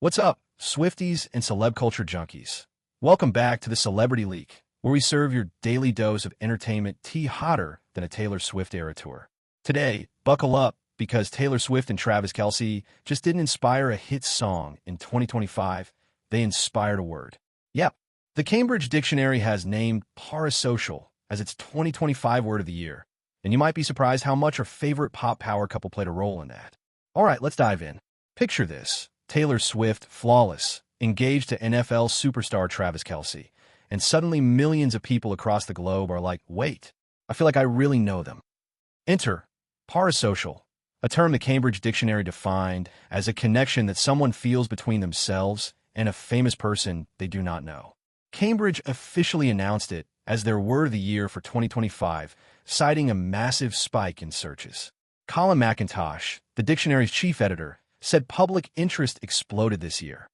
What's up, Swifties and celeb culture junkies? Welcome back to the Celebrity Leak, where we serve your daily dose of entertainment tea hotter than a Taylor Swift era tour. Today, buckle up because Taylor Swift and Travis Kelce just didn't inspire a hit song in 2025, they inspired a word. Yep, the Cambridge Dictionary has named parasocial as its 2025 word of the year, and you might be surprised how much our favorite pop power couple played a role in that. All right, let's dive in. Picture this. Taylor Swift, flawless, engaged to NFL superstar Travis Kelce, and suddenly millions of people across the globe are like, wait, I feel like I really know them. Enter parasocial, a term the Cambridge Dictionary defined as a connection that someone feels between themselves and a famous person they do not know. Cambridge officially announced it as their word of the year for 2025, citing a massive spike in searches. Colin McIntosh, the dictionary's chief editor, said public interest exploded this year,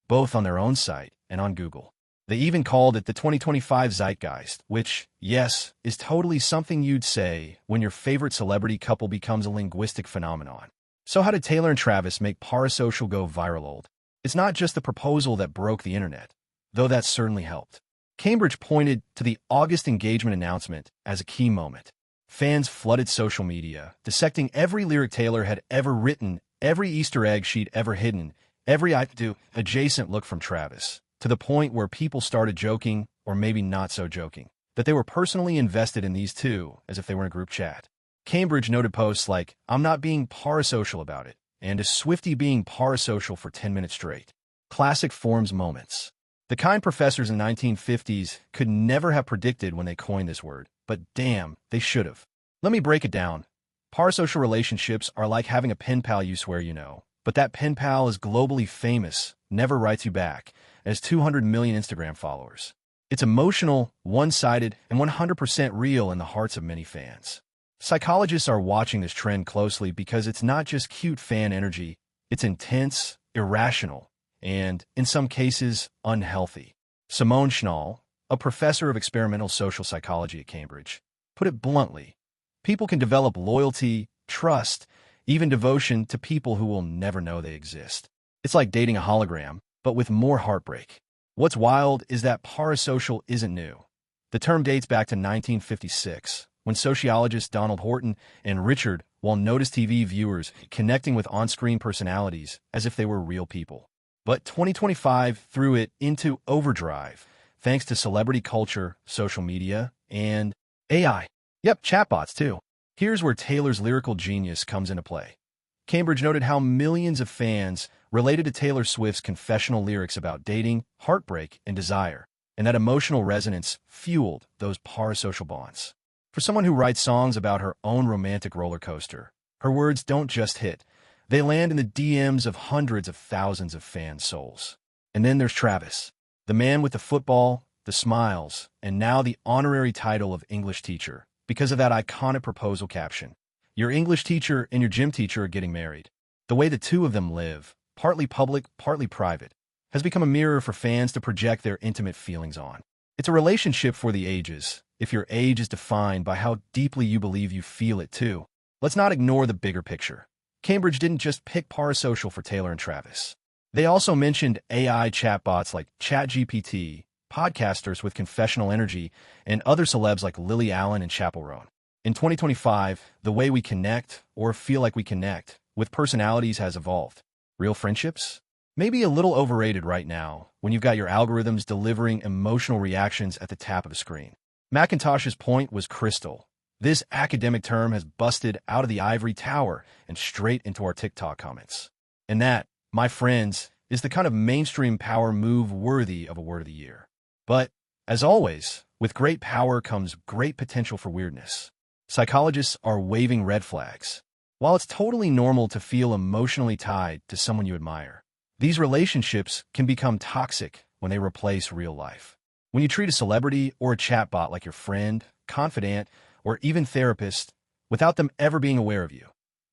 both on their own site and on Google. They even called it the 2025 zeitgeist, which, yes, is totally something you'd say when your favorite celebrity couple becomes a linguistic phenomenon. So how did Taylor and Travis make parasocial go viral? It's not just the proposal that broke the internet, though that certainly helped. Cambridge pointed to the August engagement announcement as a key moment. Fans flooded social media, dissecting every lyric Taylor had ever written, every Easter egg she'd ever hidden, every adjacent look from Travis, to the point where people started joking, or maybe not so joking, that they were personally invested in these two as if they were in a group chat. Cambridge noted posts like, "I'm not being parasocial about it," and "a Swiftie being parasocial for 10 minutes straight." Classic forms moments. The kind professors in the 1950s could never have predicted when they coined this word, but damn, they should have. Let me break it down. Parasocial relationships are like having a pen pal you swear you know, but that pen pal is globally famous, never writes you back, and has 200 million Instagram followers. It's emotional, one-sided, and 100% real in the hearts of many fans. Psychologists are watching this trend closely because it's not just cute fan energy, it's intense, irrational, and, in some cases, unhealthy. Simone Schnall, a professor of experimental social psychology at Cambridge, put it bluntly. People can develop loyalty, trust, even devotion to people who will never know they exist. It's like dating a hologram, but with more heartbreak. What's wild is that parasocial isn't new. The term dates back to 1956, when sociologists Donald Horton and Richard Wall noticed TV viewers connecting with on-screen personalities as if they were real people. But 2025 threw it into overdrive, thanks to celebrity culture, social media, and AI. Yep, chatbots too. Here's where Taylor's lyrical genius comes into play. Cambridge noted how millions of fans related to Taylor Swift's confessional lyrics about dating, heartbreak, and desire, and that emotional resonance fueled those parasocial bonds. For someone who writes songs about her own romantic roller coaster, her words don't just hit, they land in the DMs of hundreds of thousands of fan souls. And then there's Travis, the man with the football, the smiles, and now the honorary title of English teacher, because of that iconic proposal caption. Your English teacher and your gym teacher are getting married. The way the two of them live, partly public, partly private, has become a mirror for fans to project their intimate feelings on. It's a relationship for the ages, if your age is defined by how deeply you believe you feel it too. Let's not ignore the bigger picture. Cambridge didn't just pick parasocial for Taylor and Travis. They also mentioned AI chatbots like ChatGPT, podcasters with confessional energy, and other celebs like Lily Allen and Chappell Roan. In 2025, the way we connect, or feel like we connect, with personalities has evolved. Real friendships? Maybe a little overrated right now, when you've got your algorithms delivering emotional reactions at the tap of a screen. McIntosh's point was crystal. This academic term has busted out of the ivory tower and straight into our TikTok comments. And that, my friends, is the kind of mainstream power move worthy of a word of the year. But, as always, with great power comes great potential for weirdness. Psychologists are waving red flags. While it's totally normal to feel emotionally tied to someone you admire, these relationships can become toxic when they replace real life. When you treat a celebrity or a chatbot like your friend, confidant, or even therapist without them ever being aware of you,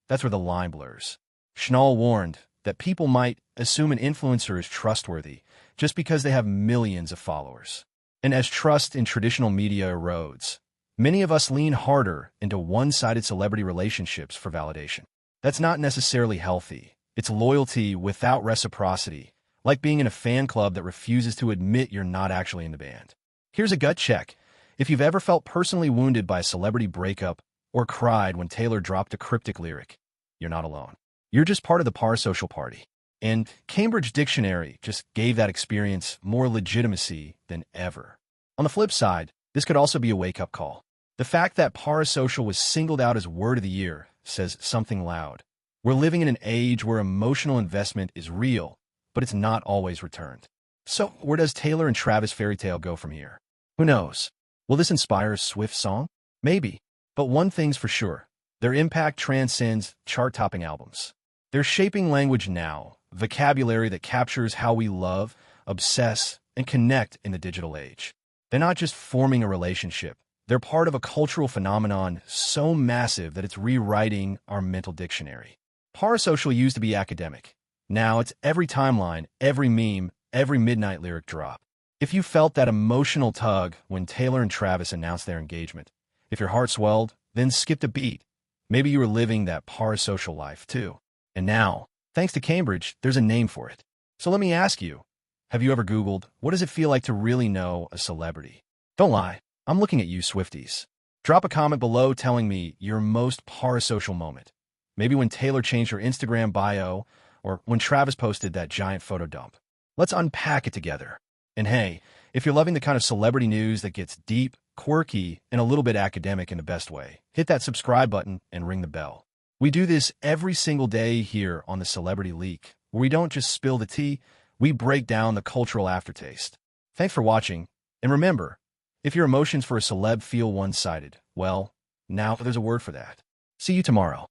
that's where the line blurs. Schnall warned that people might assume an influencer is trustworthy just because they have millions of followers. And as trust in traditional media erodes, many of us lean harder into one-sided celebrity relationships for validation. That's not necessarily healthy. It's loyalty without reciprocity, like being in a fan club that refuses to admit you're not actually in the band. Here's a gut check. If you've ever felt personally wounded by a celebrity breakup or cried when Taylor dropped a cryptic lyric, you're not alone. You're just part of the parasocial party. And Cambridge Dictionary just gave that experience more legitimacy than ever. On the flip side, this could also be a wake-up call. The fact that parasocial was singled out as Word of the Year says something loud. We're living in an age where emotional investment is real, but it's not always returned. So where does Taylor and Travis' fairy tale go from here? Who knows? Will this inspire a Swift song? Maybe. But one thing's for sure. Their impact transcends chart-topping albums. They're shaping language now, vocabulary that captures how we love, obsess, and connect in the digital age. They're not just forming a relationship. They're part of a cultural phenomenon so massive that it's rewriting our mental dictionary. Parasocial used to be academic. Now it's every timeline, every meme, every midnight lyric drop. If you felt that emotional tug when Taylor and Travis announced their engagement, if your heart swelled, then skipped a beat. Maybe you were living that parasocial life too. And now, thanks to Cambridge, there's a name for it. So let me ask you, have you ever Googled, what does it feel like to really know a celebrity? Don't lie, I'm looking at you, Swifties. Drop a comment below telling me your most parasocial moment. Maybe when Taylor changed her Instagram bio, or when Travis posted that giant photo dump. Let's unpack it together. And hey, if you're loving the kind of celebrity news that gets deep, quirky, and a little bit academic in the best way, hit that subscribe button and ring the bell. We do this every single day here on the Celebrity Leak, where we don't just spill the tea, we break down the cultural aftertaste. Thanks for watching, and remember, if your emotions for a celeb feel one-sided, well, now there's a word for that. See you tomorrow.